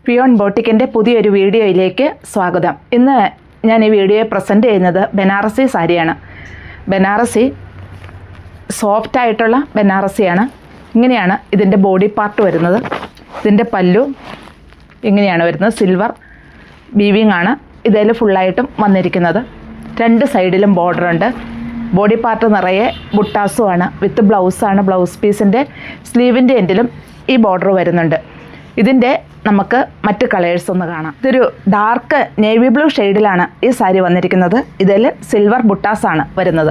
Peon ബോട്ടിക്കിൻ്റെ പുതിയൊരു വീഡിയോയിലേക്ക് സ്വാഗതം. ഇന്ന് ഞാൻ ഈ വീഡിയോ പ്രസൻറ്റ് ചെയ്യുന്നത് ബനാറസി സാരിയാണ്. ബനാറസി സോഫ്റ്റായിട്ടുള്ള ബനാറസിയാണ്. ഇങ്ങനെയാണ് ഇതിൻ്റെ ബോഡി പാർട്ട് വരുന്നത്. ഇതിൻ്റെ പല്ലു ഇങ്ങനെയാണ് വരുന്നത്. സിൽവർ വീവിങ് ആണ് ഇതിൽ ഫുള്ളായിട്ടും വന്നിരിക്കുന്നത്. രണ്ട് സൈഡിലും ബോർഡർ ഉണ്ട്. ബോഡി പാർട്ട് നിറയെ ബുട്ടാസുമാണ്. വിത്ത് ബ്ലൗസാണ്. ബ്ലൗസ് പീസിൻ്റെ സ്ലീവിൻ്റെ എൻഡിലും ഈ ബോർഡർ വരുന്നുണ്ട്. ഇതിൻ്റെ നമുക്ക് മറ്റ് കളേഴ്സ് ഒന്ന് കാണാം. ഇതൊരു ഡാർക്ക് നേവി ബ്ലൂ ഷെയ്ഡിലാണ് ഈ സാരി വന്നിരിക്കുന്നത്. ഇതിൽ സിൽവർ ബുട്ടാസാണ് വരുന്നത്.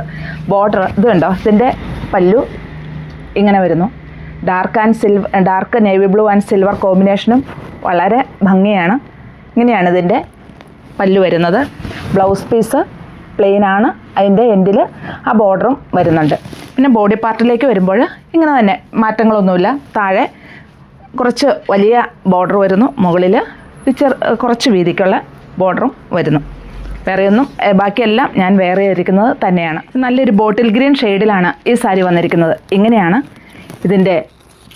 ബോർഡർ ഇത് കണ്ടോ, ഇതിൻ്റെ പല്ലു ഇങ്ങനെ വരുന്നു. Dark navy blue and silver കോമ്പിനേഷനും വളരെ ഭംഗിയാണ്. ഇങ്ങനെയാണ് ഇതിൻ്റെ പല്ലു വരുന്നത്. ബ്ലൗസ് പീസ് പ്ലെയിൻ ആണ്. അതിൻ്റെ എൻഡിൽ ആ ബോർഡറും വരുന്നുണ്ട്. പിന്നെ ബോഡി പാർട്ടിലേക്ക് വരുമ്പോൾ ഇങ്ങനെ തന്നെ മാറ്റങ്ങളൊന്നുമില്ല. താഴെ കുറച്ച് വലിയ ബോർഡർ വരുന്നു. മുകളിൽ കുറച്ച് വീതിക്കുള്ള ബോർഡറും വരുന്നു. വേറെയൊന്നും ബാക്കിയെല്ലാം ഞാൻ വേറെ ഇരിക്കുന്നത് തന്നെയാണ്. നല്ലൊരു ബോട്ടിൽ ഗ്രീൻ ഷെയ്ഡിലാണ് ഈ സാരി വന്നിരിക്കുന്നത്. ഇങ്ങനെയാണ് ഇതിൻ്റെ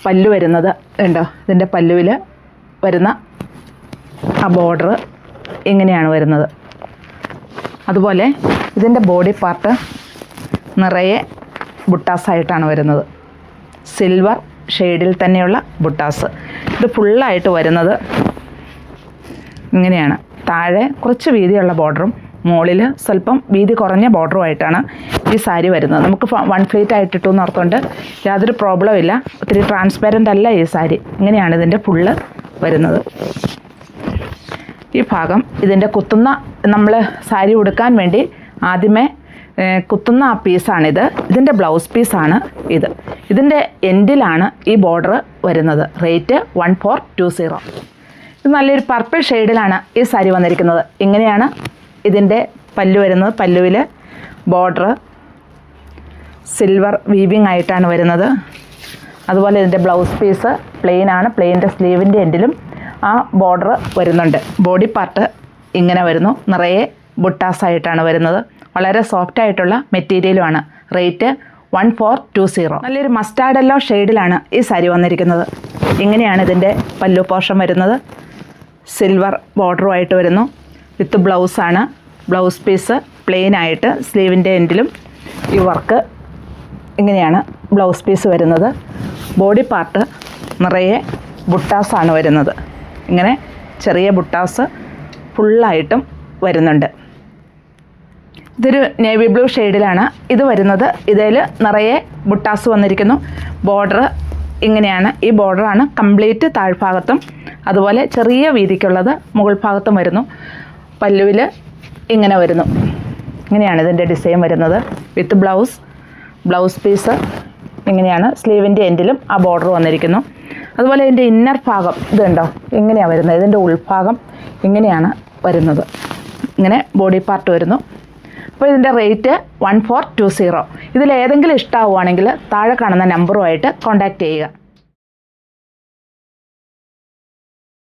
പല്ലു വരുന്നത്. ഉണ്ടോ, ഇതിൻ്റെ പല്ലുവിൽ വരുന്ന ആ ബോർഡർ ഇങ്ങനെയാണ് വരുന്നത്. അതുപോലെ ഇതിൻ്റെ ബോഡി പാർട്ട് നിറയെ ബുട്ടാസായിട്ടാണ് വരുന്നത്. സിൽവർ ഷെയ്ഡിൽ തന്നെയുള്ള ബുട്ടാസ്. ഇത് ഫുള്ളായിട്ട് വരുന്നത് ഇങ്ങനെയാണ്. താഴെ കുറച്ച് വീതിയുള്ള ബോർഡറും മുകളിൽ സ്വല്പം വീതി കുറഞ്ഞ ബോർഡറുമായിട്ടാണ് ഈ സാരി വരുന്നത്. നമുക്ക് വൺ ഫ്ലീറ്റ് ആയിട്ടിട്ടു എന്ന് ഓർത്തുകൊണ്ട് യാതൊരു പ്രോബ്ലം ഇല്ല. ഒത്തിരി ട്രാൻസ്പെറൻ്റ് അല്ല ഈ സാരി. ഇങ്ങനെയാണ് ഇതിൻ്റെ ഫുള്ള് വരുന്നത്. ഈ ഭാഗം ഇതിൻ്റെ കുത്തുന്ന, നമ്മൾ സാരി ഉടുക്കാൻ വേണ്ടി ആദ്യമേ കുത്തുന്ന ആ പീസാണിത്. ഇതിൻ്റെ ബ്ലൗസ് പീസാണ് ഇത്. ഇതിൻ്റെ എൻഡിലാണ് ഈ ബോർഡർ വരുന്നത്. റേറ്റ് 1420. ഇത് നല്ലൊരു പർപ്പിൾ ഷെയ്ഡിലാണ് ഈ സാരി വന്നിരിക്കുന്നത്. ഇങ്ങനെയാണ് ഇതിൻ്റെ പല്ലു വരുന്നത്. പല്ലുവിൽ ബോർഡർ സിൽവർ വീവിങ് ആയിട്ടാണ് വരുന്നത്. അതുപോലെ ഇതിൻ്റെ ബ്ലൗസ് പീസ് പ്ലെയിൻ ആണ്. പ്ലെയിൻ്റെ സ്ലീവിൻ്റെ എൻഡിലും ആ ബോർഡർ വരുന്നുണ്ട്. ബോഡി പാർട്ട് ഇങ്ങനെ വരുന്നു. നിറയെ ബുട്ടാസായിട്ടാണ് വരുന്നത്. വളരെ സോഫ്റ്റ് ആയിട്ടുള്ള മെറ്റീരിയലുമാണ്. റേറ്റ് 1420. നല്ലൊരു മസ്റ്റാർഡ് യെല്ലോ ഷെയ്ഡിലാണ് ഈ സാരി വന്നിരിക്കുന്നത്. ഇങ്ങനെയാണ് ഇതിൻ്റെ പല്ലു പോർഷൻ വരുന്നത്. സിൽവർ ബോർഡറുമായിട്ട് വരുന്നു. വിത്ത് ബ്ലൗസാണ്. ബ്ലൗസ് പീസ് പ്ലെയിൻ ആയിട്ട് സ്ലീവിൻ്റെ എൻഡിലും ഈ വർക്ക് ഇങ്ങനെയാണ് ബ്ലൗസ് പീസ് വരുന്നത്. ബോഡി പാർട്ട് നിറയെ ബുട്ടാസാണ് വരുന്നത്. ഇങ്ങനെ ചെറിയ ബുട്ടാസ് ഫുള്ളായിട്ടും വരുന്നുണ്ട്. ഇതൊരു നേവി ബ്ലൂ ഷെയ്ഡിലാണ് ഇത് വരുന്നത്. ഇതിൽ നിറയെ ബുട്ടാസ് വന്നിരിക്കുന്നു. ബോർഡർ ഇങ്ങനെയാണ്. ഈ ബോർഡറാണ് കംപ്ലീറ്റ് താഴ്ഭാഗത്തും അതുപോലെ ചെറിയ വീതിക്കുള്ളത് മുകൾ ഭാഗത്തും വരുന്നു. പല്ലുവിൽ ഇങ്ങനെ വരുന്നു. ഇങ്ങനെയാണ് ഇതിൻ്റെ ഡിസൈൻ വരുന്നത്. വിത്ത് ബ്ലൗസ് പീസ് ഇങ്ങനെയാണ്. സ്ലീവിൻ്റെ എൻഡിലും ആ ബോർഡർ വന്നിരിക്കുന്നു. അതുപോലെ ഇതിൻ്റെ ഇന്നർ ഭാഗം ഇതുണ്ടോ, ഇങ്ങനെയാണ് വരുന്നത്. ഇതിൻ്റെ ഉൾഭാഗം ഇങ്ങനെയാണ് വരുന്നത്. ഇങ്ങനെ ബോഡി പാർട്ട് വരുന്നു. അപ്പോൾ ഇതിൻ്റെ റേറ്റ് 1420. ഇതിലേതെങ്കിലും ഇഷ്ടമാവുകയാണെങ്കിൽ താഴെ കാണുന്ന നമ്പറുമായിട്ട് കോൺടാക്റ്റ് ചെയ്യുക.